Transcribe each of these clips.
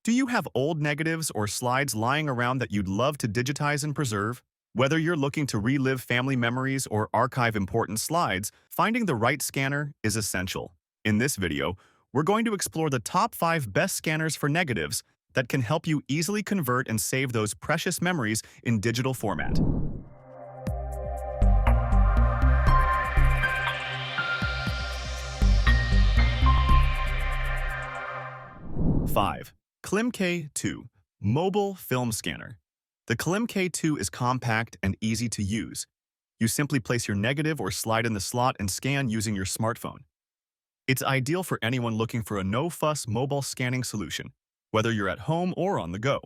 Do you have old negatives or slides lying around that you'd love to digitize and preserve? Whether you're looking to relive family memories or archive important slides, finding the right scanner is essential. In this video, we're going to explore the top 5 best scanners for negatives that can help you easily convert and save those precious memories in digital format. 5. KLIM K2 Mobile Film Scanner. The KLIM K2 is compact and easy to use. You simply place your negative or slide in the slot and scan using your smartphone. It's ideal for anyone looking for a no-fuss mobile scanning solution, whether you're at home or on the go.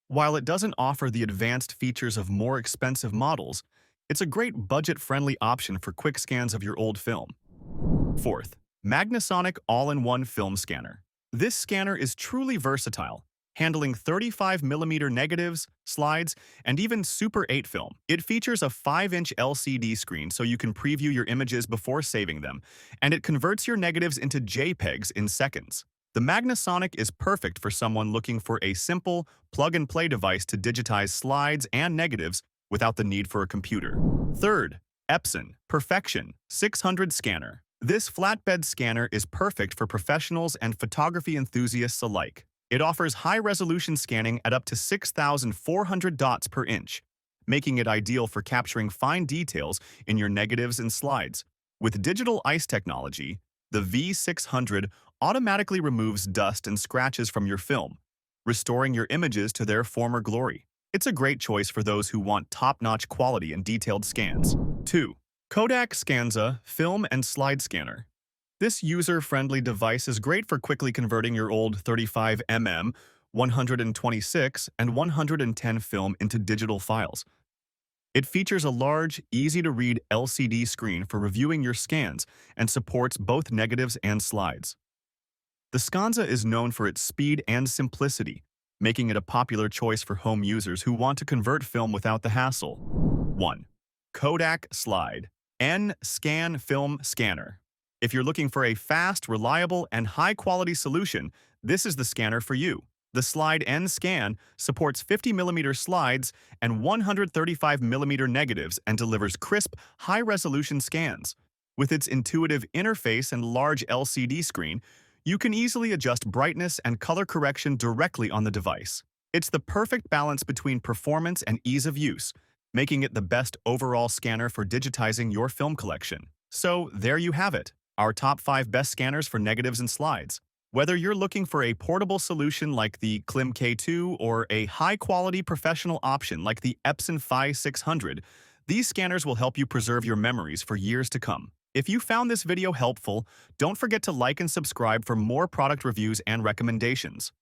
While it doesn't offer the advanced features of more expensive models, it's a great budget-friendly option for quick scans of your old film. 4th, Magnasonic All-in-One Film Scanner. This scanner is truly versatile, handling 35mm negatives, slides, and even Super 8 film. It features a 5-inch LCD screen so you can preview your images before saving them, and it converts your negatives into JPEGs in seconds. The Magnasonic is perfect for someone looking for a simple, plug-and-play device to digitize slides and negatives without the need for a computer. 3rd, Epson Perfection 600 Scanner. This flatbed scanner is perfect for professionals and photography enthusiasts alike. It offers high-resolution scanning at up to 6,400 dots per inch, making it ideal for capturing fine details in your negatives and slides. With digital ice technology, the V600 automatically removes dust and scratches from your film, restoring your images to their former glory. It's a great choice for those who want top-notch quality and detailed scans. 2. Kodak SCANZA Film and Slide Scanner. This user-friendly device is great for quickly converting your old 35mm, 126, and 110 film into digital files. It features a large, easy-to-read LCD screen for reviewing your scans and supports both negatives and slides. The SCANZA is known for its speed and simplicity, making it a popular choice for home users who want to convert film without the hassle. 1. Kodak Slide N Scan Film Scanner. If you're looking for a fast, reliable, and high-quality solution, this is the scanner for you. The Slide N Scan supports 50mm slides and 135mm negatives and delivers crisp, high-resolution scans. With its intuitive interface and large LCD screen, you can easily adjust brightness and color correction directly on the device. It's the perfect balance between performance and ease of use, making it the best overall scanner for digitizing your film collection. So there you have it, our top 5 best scanners for negatives and slides. Whether you're looking for a portable solution like the KLIM K2 or a high-quality professional option like the Epson Phi 600, these scanners will help you preserve your memories for years to come. If you found this video helpful, don't forget to like and subscribe for more product reviews and recommendations.